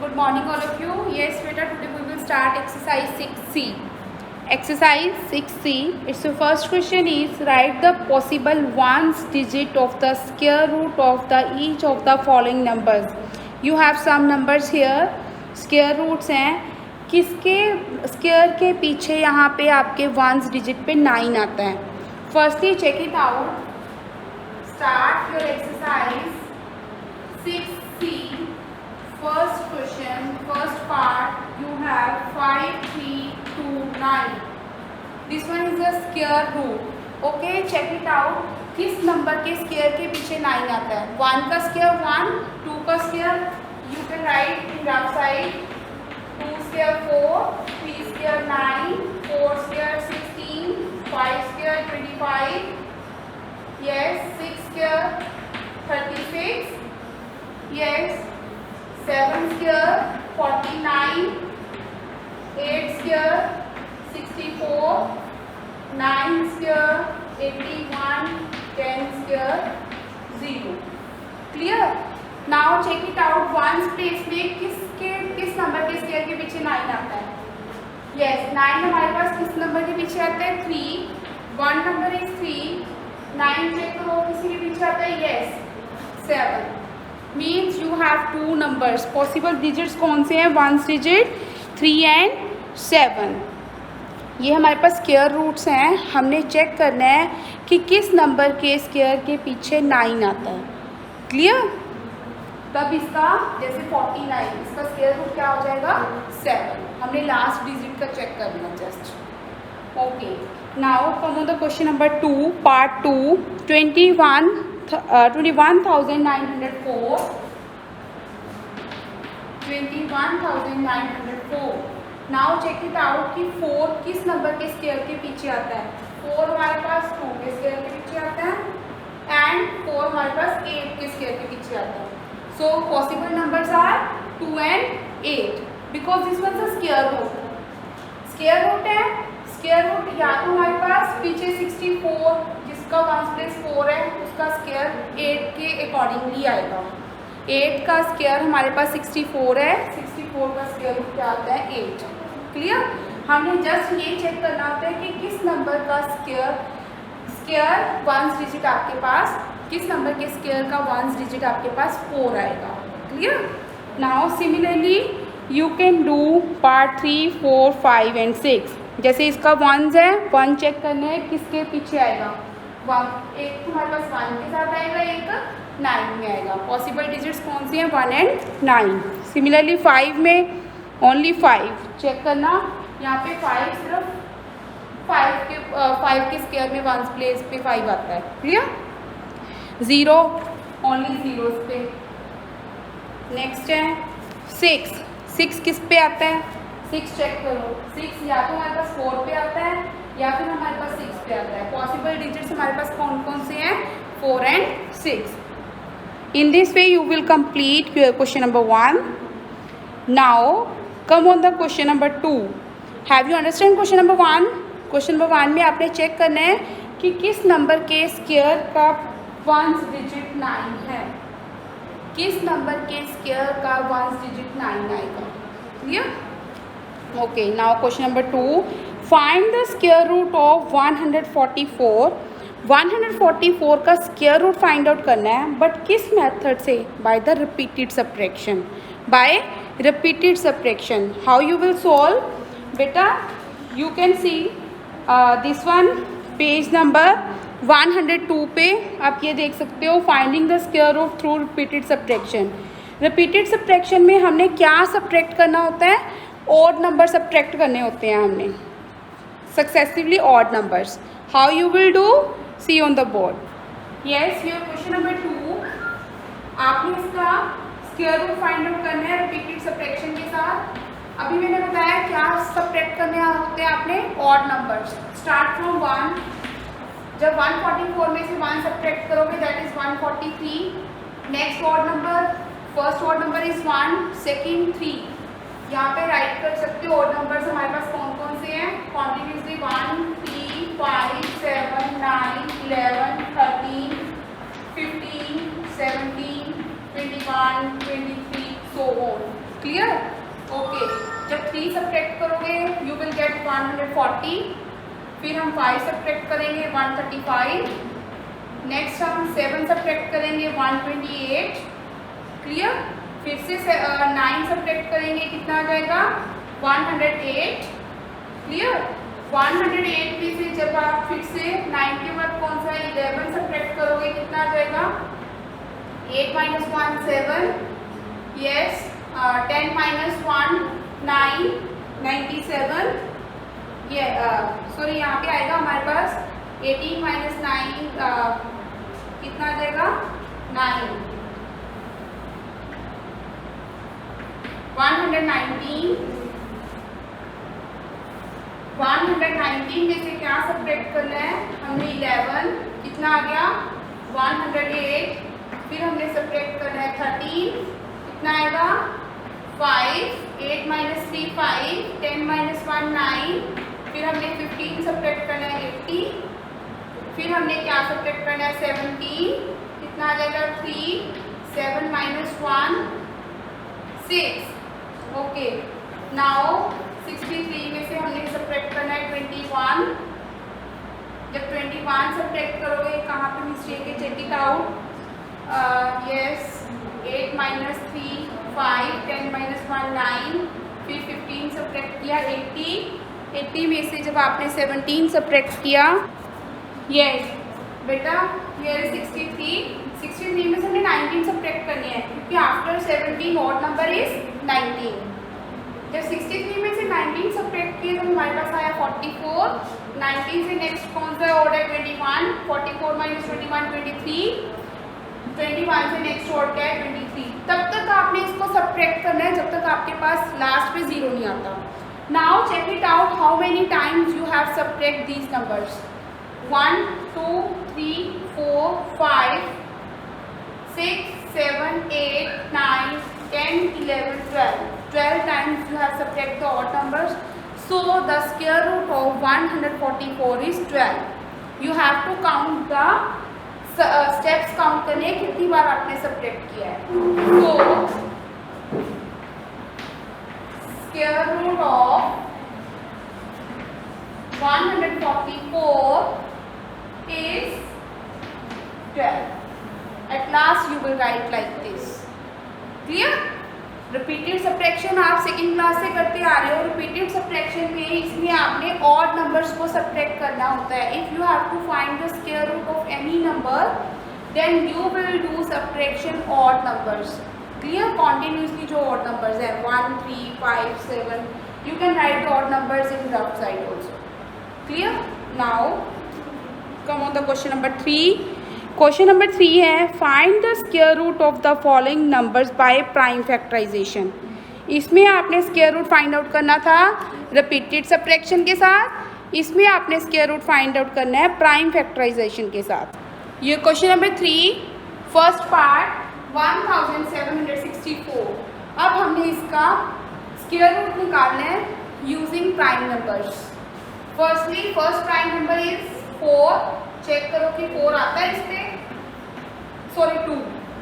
Good morning all of you. Yes beta, today we will start exercise 6C. Exercise 6C, its first question is write the possible ones digit of the square root of the each of the following numbers. You have some numbers here, square roots हैं. किसके square के पीछे यहाँ पे आपके ones digit पे 9 आता है. Firstly check it out. Start your exercise 6C. First question, first part, you have 5, 3, 2, 9. This one is the square root. Okay, check it out. किस नंबर के स्क्वायर के पीछे 9 आता है? 1 का स्क्वायर 1, 2 का square you can write in left side. 2 square 4, 3 square 9, 4 square 16, 5 square 25. Yes, 6 square 36. Yes. 7 square 49, 8 square 64, 9 square 81, 10 square 0. Clear? Now check it out. Ones place में किस नंबर के स्क्वायर के पीछे 9 आता है? Yes, 9 हमारे पास किस नंबर के पीछे आता है? 3. 1 नंबर इज 3. 9 चेक करो किसी के पीछे आता है? Yes, 7. Means you have 2 numbers. Possible digits कौन से हैं? Ones digit 3 and 7. ये हमारे पास स्क्वायर रूट्स हैं. हमने चेक करना है कि किस नंबर के स्क्वायर के पीछे 9 आता है. क्लियर? तब इसका जैसे 49, इसका स्क्वायर रूट क्या हो जाएगा? 7. हमने लास्ट डिजिट का चेक करना just. Okay, now come on the question number 2, part 2. 21,904. Now check it out कि 4 किस नंबर के स्क्वायर के पीछे आता है? 4 हमारे पास 2 के स्क्वायर के पीछे आता है एंड 4 हमारे पास 8 के स्क्वायर के पीछे आता है. So possible numbers are 2 and 8 because this was the square root. Square root है. स्क्वायर रूट या तो हमारे पास पीछे 64 जिसका वंस प्लेस 4 है उसका स्क्वायर 8 के अकॉर्डिंगली आएगा. 8 का स्क्वायर हमारे पास 64 है. 64 का स्क्वायर रूट क्या आता है? 8. क्लियर? हमने जस्ट ये चेक करना होता है कि किस नंबर का स्क्वायर वंस डिजिट आपके पास, किस नंबर के स्क्वायर का वंस डिजिट आपके पास 4 आएगा. Clear? Now similarly you can do part 3, 4, 5 and 6. जैसे इसका वंस है, 1 चेक करना है किसके पीछे आएगा? 1. एक हमारे पास 1 के साथ आएगा, एक 9 में आएगा. पॉसिबल डिजिट्स कौन सी हैं? 1 एंड 9. सिमिलरली 5 में ओनली 5 चेक करना. यहाँ पे 5 सिर्फ 5 के स्क्वायर में वंस प्लेस पे 5 आता है. क्लियर? 0 ओनली 0 पे. नेक्स्ट है 6. 6 किस पे आता है? 6 चेक करो. 6 या तो हमारे पास 4 पे आता है या फिर हमारे पास 6 पे आता है. पॉसिबल डिजिट्स हमारे पास कौन कौन से हैं? 4 and 6. In this way you will complete your question number 1. Now come on the question number 2. Have you understand question number 1? Question number 1 में आपने चेक करना है कि किस नंबर के स्क्वायर का वंस डिजिट 9 है. किस नंबर के स्क्वायर का वंस डिजिट 9 आएगा. Clear? Okay, now question number 2. Find the square root of 144. 144 का स्क्वायर रूट फाइंड आउट करना है, बट किस मेथड से? By the repeated subtraction. By repeated subtraction. How you will solve? बेटा you can see this one page number 102 पे आप ये देख सकते हो. Finding the square root through repeated subtraction. Repeated subtraction में हमने क्या सब्ट्रैक्ट करना होता है? ऑड नंबर सब्ट्रैक्ट करने होते हैं हमने, successively odd numbers. How you will do? See on the board. Yes, your question number 2. आपने इसका स्क्वायर रूट फाइंड आउट करना है रिपीटेड सब्ट्रैक्शन के साथ. अभी मैंने बताया क्या सब्ट्रैक्ट करने होते हैं आपने? Odd numbers. Start from 1. जब 144 में से 1 सब्ट्रैक्ट करोगे that is 143. Next odd number, first odd number is 1, second 3. यहाँ पे राइट कर सकते हो ऑड नंबर्स हमारे पास कौन कौन से हैं कॉन्टिन्यूसली 1, 3, 5, 7, 9, 11, 13, 15, 17, 21, 23, so on. क्लियर? 140, फिर हम 5 सब्ट्रैक्ट करेंगे 135, नेक्स्ट हम 7 सब्ट्रैक्ट करेंगे 128, क्लियर। फिर से 9 सब्ट्रैक्ट करेंगे, कितना आ जाएगा 108, क्लियर। 108 में से जब आप फिर से 9 के बाद कौन सा 11 सब्ट्रैक्ट करोगे, कितना आ जाएगा 8 minus 1 7, yes, 10 minus 1 9, 97, ये सॉरी यहाँ पे आएगा हमारे पास 18 minus 9 कितना आ जाएगा 9, 119 में से क्या सब्ट्रैक्ट करना है हमने 11, कितना आ गया 108, फिर हमने सब्ट्रैक्ट करना है 13, कितना आएगा 5, 8 minus 3 5, 10 minus 1 9, फिर हमने 15 सब्ट्रैक्ट करना है 80, फिर हमने क्या सब्ट्रैक्ट करना है 17, कितना आ जाएगा 3, 7 minus 1 6, ओके। नाउ 63 में से हमने सब्ट्रैक्ट करना है 21, जब 21 सब्ट्रैक्ट करोगे कहाँ पे मिस्टेक है, check it out, yes 8 minus 3 5, 10 minus 1 9, फिर 15 सब्ट्रैक्ट किया 80 में से जब आपने 17 सब्ट्रैक्ट किया, यस बेटा हियर इज 63 में से हमने 19 सब्ट्रैक्ट करनी है क्योंकि आफ्टर 17 ऑड नंबर इज 19। जब 63 में से 19 सब्ट्रैक्ट किए तो हमारे पास आया 44, 19 से नेक्स्ट कौन सा ऑड है 21, 44 minus 21 23, 21 से नेक्स्ट ऑड क्या है 23। तब तक आपने इसको सब्ट्रैक्ट करना है जब तक आपके पास लास्ट पे 0 नहीं आता। Now check it out how many times you have subtract these numbers, 1 2 3 4 5 6 7 8 9 10 11 12 times you have subtract the odd numbers, so the square root of 144 is 12. you have to count the steps, count करने कितनी बार आपने subtract किया है। तो square root of 144 is 12. At last you will write like this. Clear? Repeated subtraction आप second class से करते आ रहे हो। रिपीटेड सब्ट्रैक्शन में इसमें आपने ऑड नंबर्स को सब्ट्रैक्ट करना होता है। If you have to find the square root of any number then you will do subtraction odd numbers. Clear? Continuously जो ऑड नंबर्स है 1 3 5 7, you can write the odd numbers in rough side also. Clear? Now come on the question number 3। Question number 3 है find the square root of the following numbers by prime factorization. इसमें आपने square root find out करना था repeated subtraction के साथ, इसमें आपने square root find out करना है प्राइम फैक्टराइजेशन के साथ। ये क्वेश्चन नंबर 3 फर्स्ट पार्ट 1764। अब हमने इसका स्क्वायर रूट निकालना है using prime numbers. Firstly first prime number is 4, check करो कि 4 आता है इस पे, sorry 2,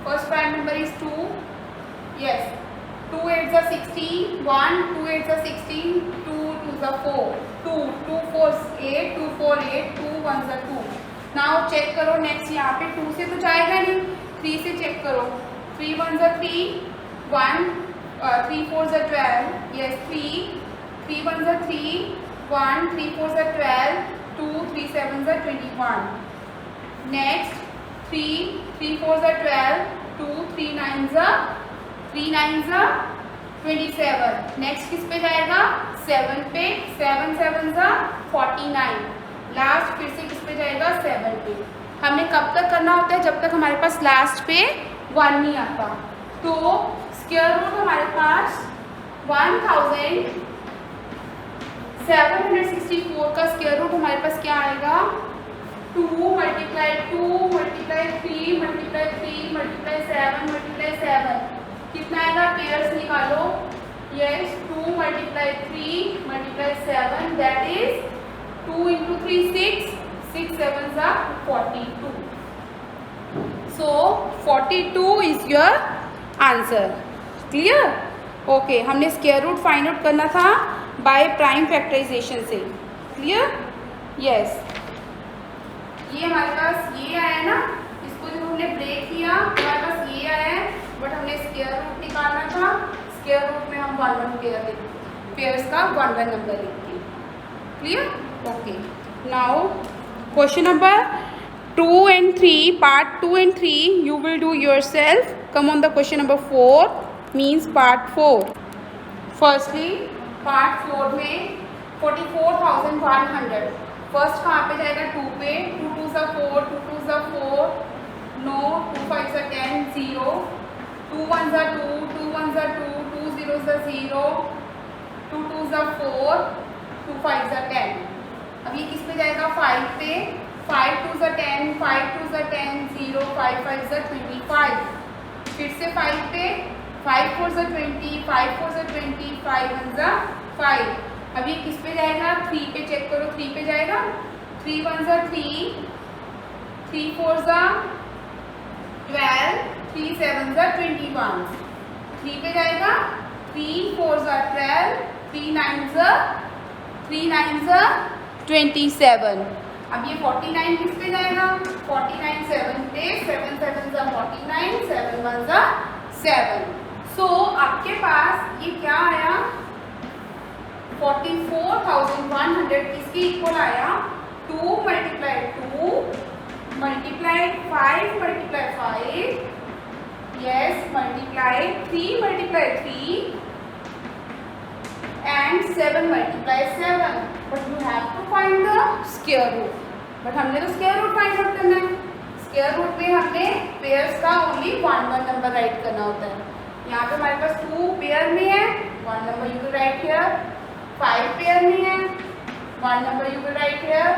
first prime number is 2, yes 2 8 जा 16, 1 2 8 जा 16, 2 2 जा 4, 2 2 4 8, 2 4 8, 2 1 जा 2। नाउ चेक करो नेक्स्ट, यहाँ पे 2 से तो जाएगा नहीं, 3 से चेक करो, 3 1 जा 3, 1 3 4 जा 12, यस 3 1 जा 3, 1 3 4 जा 12, 2 3 7 जा 21, नेक्स्ट 3 4 जा 12, 2 3 9 जा 27, नेक्स्ट किस पे जाएगा 7 पे, 7 7 जा 49, लास्ट फिर से किस पे जाएगा 7 पे। हमने कब तक करना होता है, जब तक हमारे पास लास्ट पे 1 नहीं आता। तो स्क्वायर रूट हमारे पास 1764 का स्क्वायर रूट हमारे पास क्या आएगा 2 multiply 2 multiply 3 multiply 3 multiply 7 multiply 7, कितना आएगा पेयर्स निकालो, yes 2 multiply 3 multiply 7, that is 2 into 3 6, 6 7 जा 42, सो 42 is your answer. Clear? Okay, हमने स्क्वायर रूट फाइंड आउट करना था बाय प्राइम फैक्टराइजेशन से। क्लियर? यस, ये हमारे पास ये आया ना, इसको जब हमने ब्रेक किया हमारे पास ये आया है, बट हमने स्क्वायर रूट निकालना था। स्क्वायर रूट में हम 1 1 पेयर्स का 1 1 नंबर लिखते हैं। Clear? Okay, now question number 2 and 3, part 2 and 3 you will do yourself. Come on the question number 4 means part 4. Firstly, part 4 में 44,100 फर्स्ट कहाँ पे जाएगा? 2 पे। 2 2 सा 4, 2 2 सा 4, नो, 2 5 सा 10, 0, 2 1 सा 2, 2 1 सा 2, 2 0 सा 0, 2 2 सा 4, 2 5 सा 10। अब ये किस पे जाएगा? 5 पे। 5 2 सा 10, 5 2 सा 10, 0, 5 5 सा 25। फिर से 5 पे, 5 4 सा 20, 5 4 सा 20, 5 1 सा 5। अब ये किस पे जाएगा? 3 पे चेक करो, 3 पे जाएगा। 3 1 सा 3, 3 4 सा 12, 3 7 सा 21। 3 पे जाएगा। 3 4 सा 12, 3 9 सा 27। अब ये 49 किस पे जाएगा? 49 7 पे, 7 7 सा 49, 7 1 सा 7। सो आपके पास ये क्या आया? 44,100 किसके इक्वल आया? 2 multiply 2 multiply 5 multiply 5, yes, multiply 3 multiply 3 and 7 multiply 7। But you have to find the square root. But हमने तो स्क्वायर रूट फाइंड आउट करना है। स्क्वायर रूट में हमने पेयर्स का ओनली 1 1 नंबर राइट करना होता है। यहाँ पे हमारे पास 2 पेयर में है, 1 number you will write here. 5 pair में है, 1 number you will write here.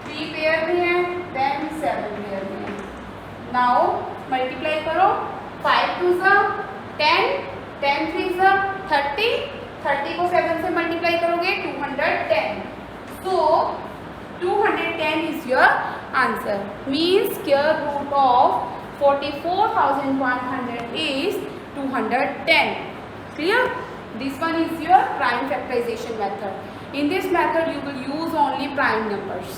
3 pair में है, देन 7 पेयर में है। नाउ मल्टीप्लाई करो। 5 2 सा 10, 10 3 सा 30, 30 को 7 से मल्टीप्लाई करोगे 210। So 210 is your answer. Means square root of 44,100 is 210. Clear? This one is your prime factorization method. In this method you will use only prime numbers.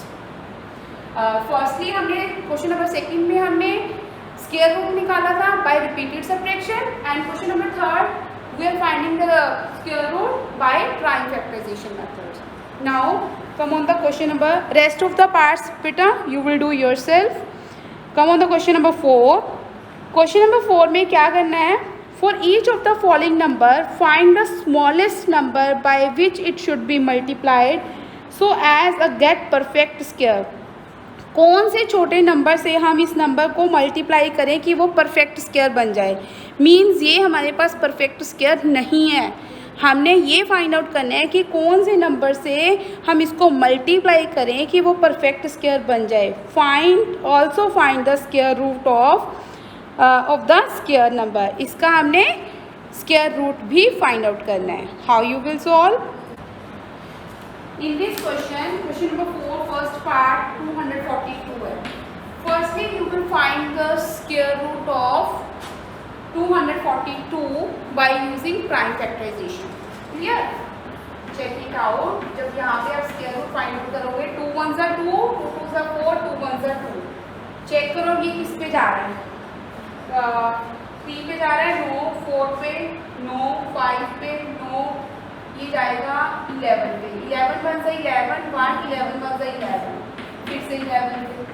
Firstly हमने question number 2 में हमने square root निकाला था by repeated subtraction, and question number 3 we are finding the square root by prime factorization method. Now come on the question number, rest of the parts beta you will do yourself. Come on the question number 4. Question number 4 में क्या करना है? For each of the following number, find the smallest number by which it should be multiplied so as a get perfect square. कौन से छोटे number से हम इस नंबर को मल्टीप्लाई करें कि वो परफेक्ट स्क्वायर बन जाए? मीन्स ये हमारे पास परफेक्ट स्क्वायर नहीं है। हमने ये फाइंड आउट करना है कि कौन से नंबर से हम इसको मल्टीप्लाई करें कि वो परफेक्ट स्क्वायर बन जाए। Find also find the square root of the square number. इसका हमने स्क्वायर रूट भी फाइंड आउट करना है। How you will solve? In this question, question number 4, first part 242 है। Firstly, you will find the square root of 242 by using prime factorization. Clear? Check it out. जब यहाँ पे आप square root find out करोगे, 2 1 सा 2, 2 2 सा 4, 2 1 सा 2। Check करो ये किस पे जा रहा है? 3 पे जा रहा है, नो। 4 पे नो, 5 पे नो, ये जाएगा 11 पे। 11 1 सा 11, 1 11 1 सा 11, फिर से 11 पे।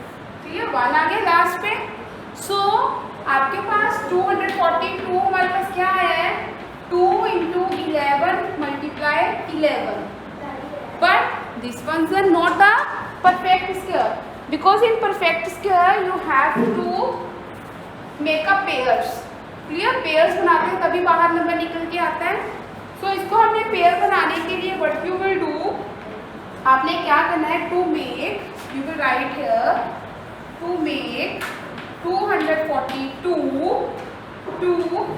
ठीक है, 1 आ गया लास्ट पे। सो आपके पास 242 हमारे पास क्या आया है? 2 into 11 multiply 11. But this one's are not the perfect square, because in perfect square you have to make a pairs. Clear? pairs बनाते हैं तभी बाहर नंबर निकल के आता है। सो इसको हमने पेयर बनाने के लिए व्हाट यू विल डू, आपने क्या करना है? To make, you will write here, to make 242 to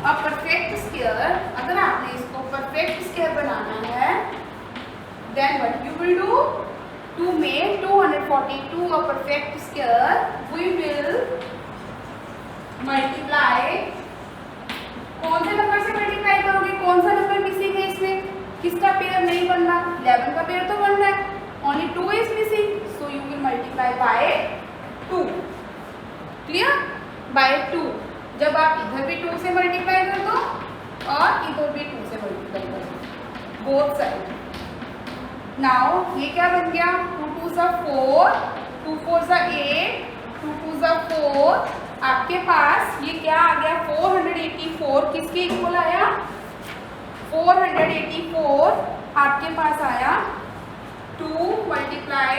a perfect square. अगर आपने इसको परफेक्ट स्क्वायर बनाना है, then what you will do, to make 242 a perfect square, we will multiply. कौन से नंबर से मल्टीप्लाई करोगे? कौन सा नंबर मिसिंग है इसमें? किसका पेयर नहीं बना? Multiply by 2. क्लियर? बाय 2. जब आप इधर भी 2 से मल्टीप्लाई कर दो और इधर भी 2 से मल्टीप्लाई कर दो, बोथ साइड. नाउ ये क्या बन गया? 2 2 सा 4, 2 4 सा 8, 2 2 सा 4. आपके पास ये क्या आ गया? 484. किसके इक्वल आया? 484 आपके पास आया. 2 मल्टीप्लाई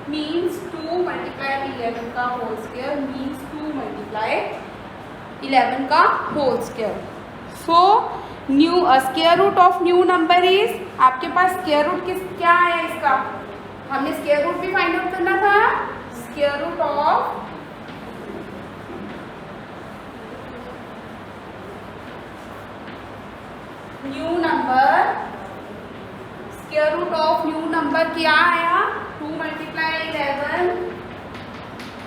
मीन्स 2 मल्टीप्लाई 11 का होल स्क्वायर मीन्स 2 मल्टीप्लाई 11 का whole square. So new square root of new number is, आपके पास स्क्वायर रूट क्या है इसका? हमने स्क्वायर रूट भी फाइंड आउट करना था. Square root of new number, square root of new number क्या आया? 2 multiply 11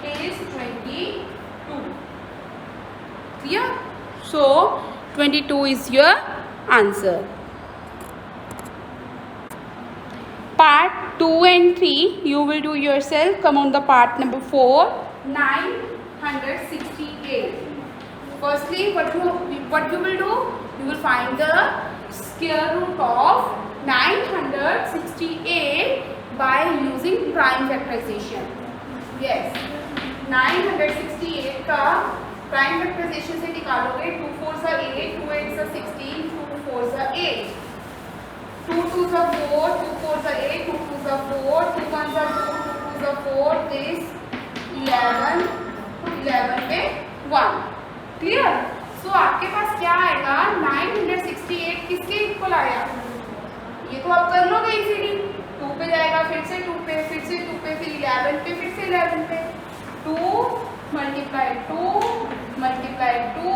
is 22. Clear? So 22 is your answer. Part 2 and 3 you will do yourself. Come on the part number 4. 968. Firstly, what you will do? You will find the square root of 968 by using prime factorization. Yes, 968 का prime factorisation से निकालोगे. 2 4 सा 8, 2 8 सा 16, 2 4 सा 8, 2 2 सा 4, 2 4 सा 8, 2 2 सा 4, 2 1 सा 2, 2 2 सा 4, this 11, 11 पे 1. क्लियर? सो आपके पास क्या आएगा? 968 किसके इक्वल आया? ये तो आप कर लोगे इजीली. 2 पे जाएगा, फिर से 2 पे, फिर से 2 पे, फिर 11 पे, फिर से 11 पे. 2 multiply 2 multiply 2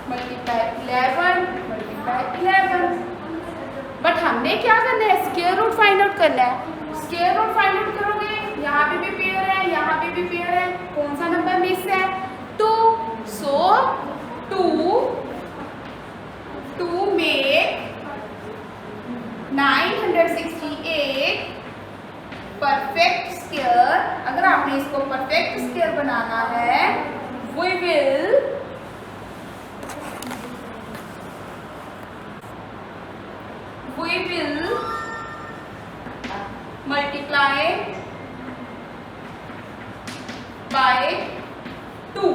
multiply 11 multiply 11. But हमने क्या करना है? स्क्वायर रूट फाइंड आउट करना है. स्क्वायर रूट फाइंड आउट करोगे, यहाँ पे भी पेयर है, यहाँ पे भी पेयर है, कौन सा नंबर मिस है? 2. सो 2 में 968 परफेक्ट स्क्वायर. अगर आपने इसको परफेक्ट स्क्वायर बनाना है, we will multiply by 2.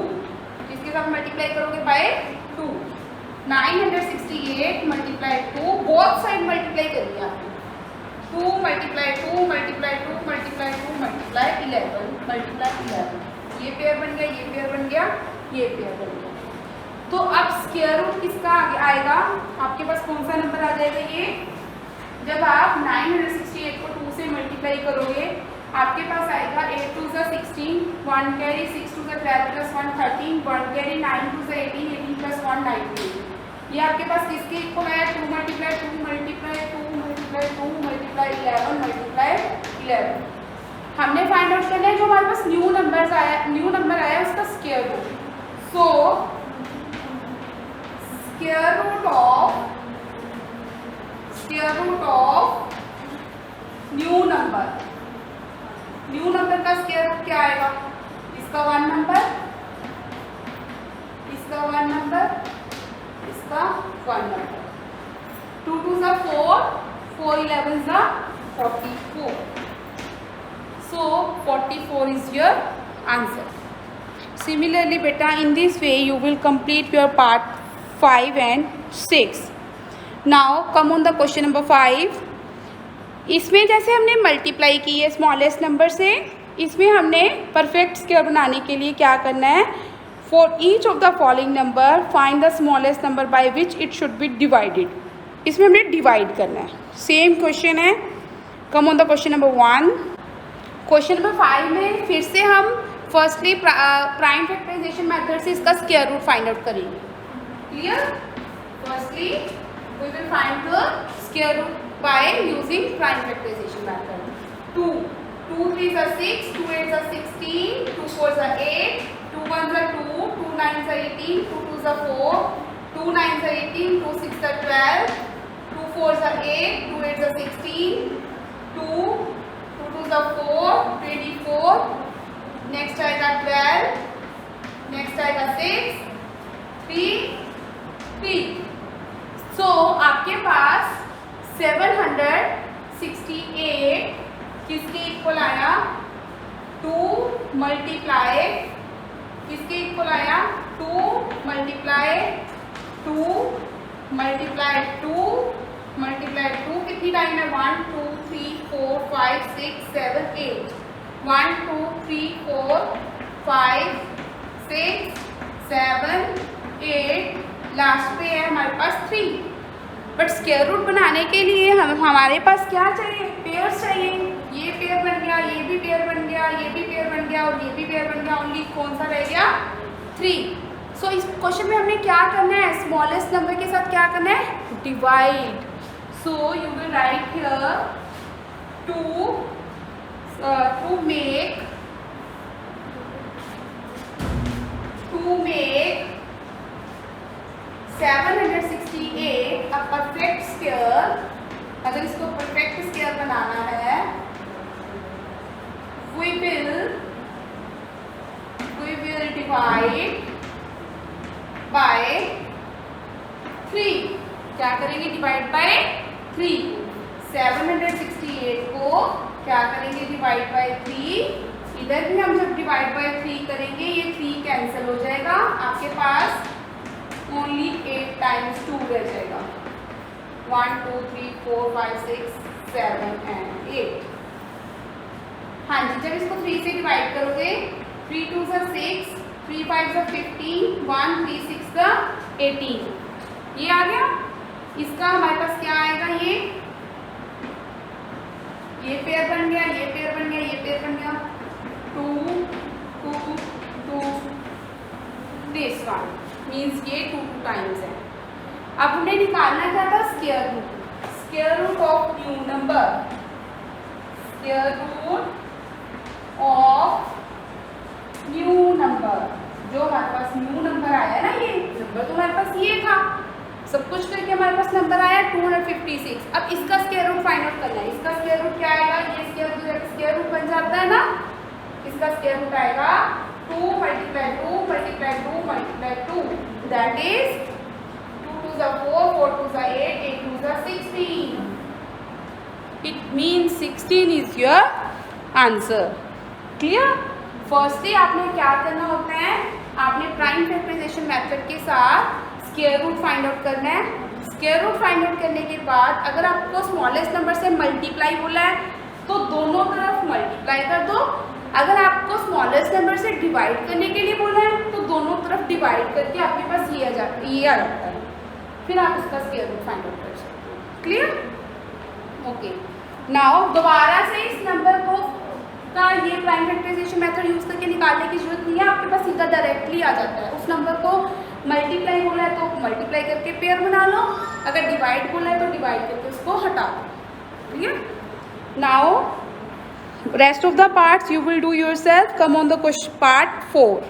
इसके साथ मल्टीप्लाई करोगे by 2. 968 multiply 2, both side multiply करिए आपने. 2 multiply 2 multiply 2 multiply 2 multiply 11 multiply 11. ये पेयर बन गया, ये पेयर बन गया, ये पेयर बन गया. तो अब स्क्वायर रूट किसका आएगा? आपके पास कौन सा नंबर आ जाएगा? ये जब आप 968 को 2 से मल्टीप्लाई करोगे, आपके पास आएगा 8 2 सा 16, 1 कैरी, 6 2 सा 12 प्लस 1 13, 1 कैरी, 9 2 सा 18, 18 प्लस 1 19. ये आपके पास किसके इक्वल आया? 2 multiply 2 multiply 2 multiply 2 multiply 11 multiply 11. हमने फाइंड आउट करना है जो हमारे पास न्यू नंबर आया उसका square root. So square root of new number का स्क्वायर रूट क्या आएगा? इसका 1 नंबर, इसका 1 नंबर, इसका 1 नंबर. 2 2 सा 4, 4 11 सा 44. So 44 is your answer. Similarly, beta, in this way you will complete your part 5 and 6. Now come on the question number 5. इसमें जैसे हमने मल्टीप्लाई की है स्मॉलेस्ट नंबर से, इसमें हमने परफेक्ट स्क्वायर बनाने के लिए क्या करना है? For each of the following number find the smallest number by which it should be divided. इसमें हमने डिवाइड करना है. सेम क्वेश्चन है. कम on the question number 1. Question number 5 में फिर से हम फर्स्टली प्राइम फैक्टराइजेशन मेथड से इसका स्क्वायर रूट फाइंड आउट करेंगे. Clear? Firstly we will find the square root by using prime factorization method. 2 2 3 are 6, 2 8 are 16, 2 4 are 8, 2 1 are 2, 2 9 are 18, 2 2 are 4, 2 9 are 18, 2 6 are 12, 2 4 are 8, 2 8 are 16, 2 2 are 4, 24, next आएगा 12, next आएगा 6, 3, 3। सो आपके पास 768 किसके equal आया? 2 multiply किसके equal आया? 2 multiply 2 multiply 2 multiply 2 कितनी time है? 1 2 3 4 5 6 7 8 1 2 3 4 5 6 7 8 last पे है हमारे पास 3। बट स्क्वायर रूट बनाने के लिए हमारे पास क्या चाहिए? पेयर्स चाहिए। ये पेयर बन गया, ये भी पेयर बन गया, ये भी पेयर बन गया और ये भी पेयर बन गया। ओनली कौन सा रह गया? 3। सो इस क्वेश्चन में हमने क्या करना है? स्मॉलेस्ट नंबर के साथ क्या करना है? Divide. So you will write here to make 768 a perfect square. अगर इसको परफेक्ट स्क्वायर बनाना है, we will divide by 3। क्या करेंगे? Divide by 3। 768 को क्या करेंगे? Divide by 3। इधर भी हम जब डिवाइड बाय 3 करेंगे ये 3 कैंसिल हो जाएगा, आपके पास ओनली 8 टाइम्स 2 रह जाएगा। 1 2 3 4 5 6 7 एंड 8। हाँ जी, जब इसको 3 से डिवाइड करोगे 3 2 6 3 5 15 1 3 6 18 ये आ गया। इसका हमारे पास क्या आएगा? ये पेयर बन गया, ये पेयर बन गया, ये पेयर बन गया। 2 2 2 दिस वन मीन्स ये 2 टाइम्स है। अब हमने निकालना क्या था? Square root of new number. Square root of new number, जो हमारे पास न्यू नंबर आया ना, ये नंबर तो हमारे पास ये था, सब कुछ करके हमारे पास नंबर आया 256। अब इसका स्क्वायर रूट फाइंड आउट करना है। इसका स्क्वायर रूट क्या आएगा? ये स्क्वायर रूट बन जाता है ना, इसका स्क्वायर रूट आएगा 2 multiply 2 multiply 2 multiply 2 that is 2 2 4 4 2 8 8 2 16। It means 16 is your answer. Clear? Firstly आपने क्या करना होता है? आपने प्राइम फैक्टराइजेशन मेथड के साथ स्क्वायर रूट फाइंड आउट करना है। स्क्वायर रूट फाइंड आउट करने के बाद अगर आपको स्मॉलेस्ट नंबर से मल्टीप्लाई बोला है तो दोनों तरफ मल्टीप्लाई कर दो। अगर आपको स्मॉलेस्ट नंबर से डिवाइड करने के लिए बोला है तो दोनों तरफ डिवाइड करके आपके पास ये आ जाता है, फिर आप उसका स्क्वायर रूट फाइंड आउट कर सकते हो। क्लियर? ओके, नाउ दोबारा से इस नंबर को का ये प्राइम फैक्टराइजेशन मेथड यूज करके निकालने की जरूरत नहीं है, आपके पास सीधा डायरेक्टली आ जाता है। उस नंबर को मल्टीप्लाई बोला है तो मल्टीप्लाई करके पेयर बना लो, अगर डिवाइड बोला है तो डिवाइड करके उसको हटा दो। Clear? Now rest of the parts you will do yourself. Come on the question part 4.